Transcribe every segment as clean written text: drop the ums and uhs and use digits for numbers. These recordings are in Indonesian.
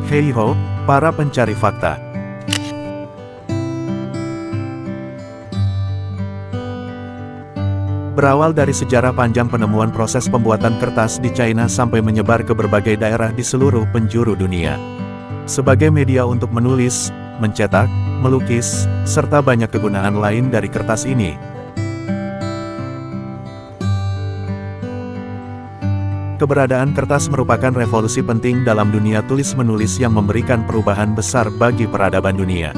Hei ho, para pencari fakta. Berawal dari sejarah panjang penemuan proses pembuatan kertas di China sampai menyebar ke berbagai daerah di seluruh penjuru dunia. Sebagai media untuk menulis, mencetak, melukis, serta banyak kegunaan lain dari kertas ini. Keberadaan kertas merupakan revolusi penting dalam dunia tulis-menulis yang memberikan perubahan besar bagi peradaban dunia.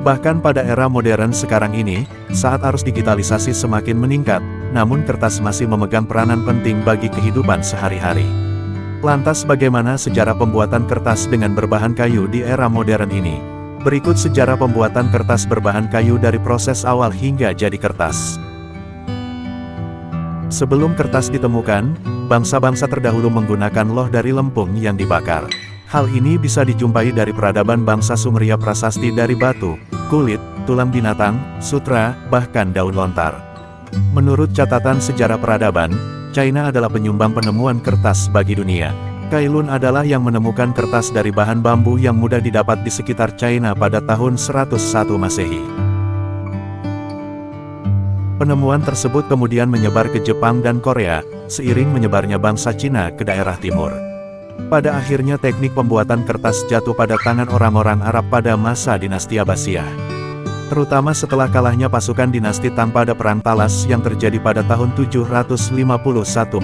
Bahkan pada era modern sekarang ini, saat arus digitalisasi semakin meningkat, namun kertas masih memegang peranan penting bagi kehidupan sehari-hari. Lantas bagaimana sejarah pembuatan kertas dengan berbahan kayu di era modern ini? Berikut sejarah pembuatan kertas berbahan kayu dari proses awal hingga jadi kertas. Sebelum kertas ditemukan, bangsa-bangsa terdahulu menggunakan loh dari lempung yang dibakar. Hal ini bisa dijumpai dari peradaban bangsa Sumeria prasasti dari batu, kulit, tulang binatang, sutra, bahkan daun lontar. Menurut catatan sejarah peradaban, China adalah penyumbang penemuan kertas bagi dunia. Kailun adalah yang menemukan kertas dari bahan bambu yang mudah didapat di sekitar China pada tahun 101 Masehi. Penemuan tersebut kemudian menyebar ke Jepang dan Korea, seiring menyebarnya bangsa Cina ke daerah timur. Pada akhirnya teknik pembuatan kertas jatuh pada tangan orang-orang Arab pada masa dinasti Abbasiyah. Terutama setelah kalahnya pasukan dinasti Tang pada Perang Talas yang terjadi pada tahun 751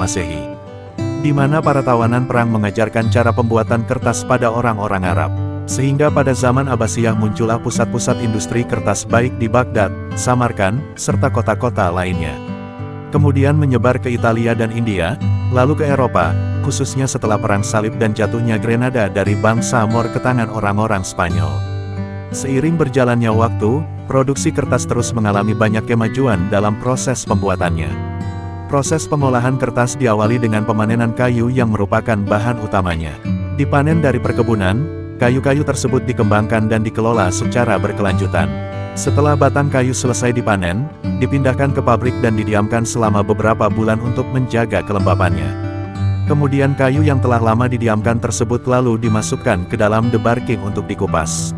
Masehi. Di mana para tawanan perang mengajarkan cara pembuatan kertas pada orang-orang Arab. Sehingga pada zaman Abbasiyah muncullah pusat-pusat industri kertas baik di Baghdad, Samarkand, serta kota-kota lainnya. Kemudian menyebar ke Italia dan India, lalu ke Eropa, khususnya setelah Perang Salib dan jatuhnya Grenada dari bangsa Moor ke tangan orang-orang Spanyol. Seiring berjalannya waktu, produksi kertas terus mengalami banyak kemajuan dalam proses pembuatannya. Proses pengolahan kertas diawali dengan pemanenan kayu yang merupakan bahan utamanya. Dipanen dari perkebunan, kayu-kayu tersebut dikembangkan dan dikelola secara berkelanjutan. Setelah batang kayu selesai dipanen, dipindahkan ke pabrik dan didiamkan selama beberapa bulan untuk menjaga kelembapannya. Kemudian kayu yang telah lama didiamkan tersebut lalu dimasukkan ke dalam debarking untuk dikupas.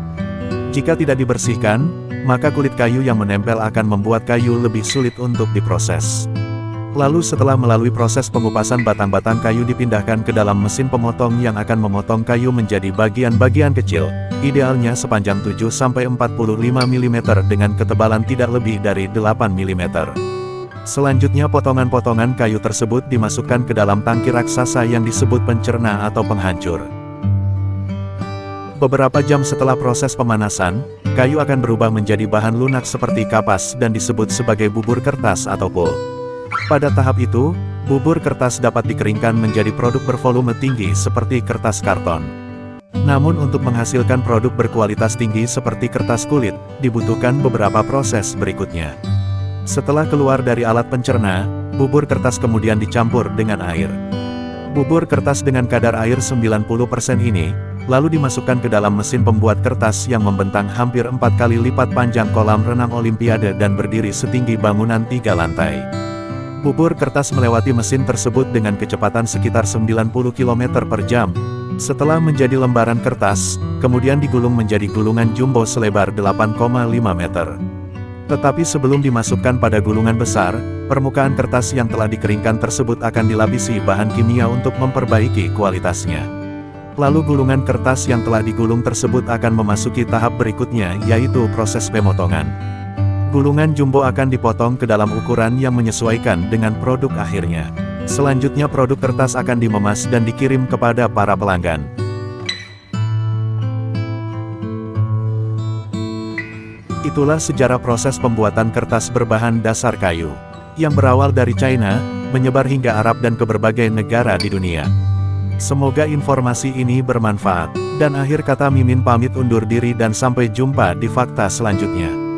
Jika tidak dibersihkan, maka kulit kayu yang menempel akan membuat kayu lebih sulit untuk diproses. Lalu setelah melalui proses pengupasan batang-batang kayu dipindahkan ke dalam mesin pemotong yang akan memotong kayu menjadi bagian-bagian kecil, idealnya sepanjang 7-45 mm dengan ketebalan tidak lebih dari 8 mm. Selanjutnya potongan-potongan kayu tersebut dimasukkan ke dalam tangki raksasa yang disebut pencerna atau penghancur. Beberapa jam setelah proses pemanasan, kayu akan berubah menjadi bahan lunak seperti kapas dan disebut sebagai bubur kertas atau pulp. Pada tahap itu, bubur kertas dapat dikeringkan menjadi produk bervolume tinggi seperti kertas karton. Namun untuk menghasilkan produk berkualitas tinggi seperti kertas kulit, dibutuhkan beberapa proses berikutnya. Setelah keluar dari alat pencerna, bubur kertas kemudian dicampur dengan air. Bubur kertas dengan kadar air 90% ini, lalu dimasukkan ke dalam mesin pembuat kertas yang membentang hampir 4 kali lipat panjang kolam renang Olimpiade dan berdiri setinggi bangunan 3 lantai. Bubur kertas melewati mesin tersebut dengan kecepatan sekitar 90 km per jam. Setelah menjadi lembaran kertas, kemudian digulung menjadi gulungan jumbo selebar 8,5 meter. Tetapi sebelum dimasukkan pada gulungan besar, permukaan kertas yang telah dikeringkan tersebut akan dilapisi bahan kimia untuk memperbaiki kualitasnya. Lalu gulungan kertas yang telah digulung tersebut akan memasuki tahap berikutnya, yaitu proses pemotongan. Gulungan jumbo akan dipotong ke dalam ukuran yang menyesuaikan dengan produk akhirnya. Selanjutnya produk kertas akan dimemas dan dikirim kepada para pelanggan. Itulah sejarah proses pembuatan kertas berbahan dasar kayu, yang berawal dari China, menyebar hingga Arab dan ke berbagai negara di dunia. Semoga informasi ini bermanfaat. Dan akhir kata Mimin pamit undur diri dan sampai jumpa di fakta selanjutnya.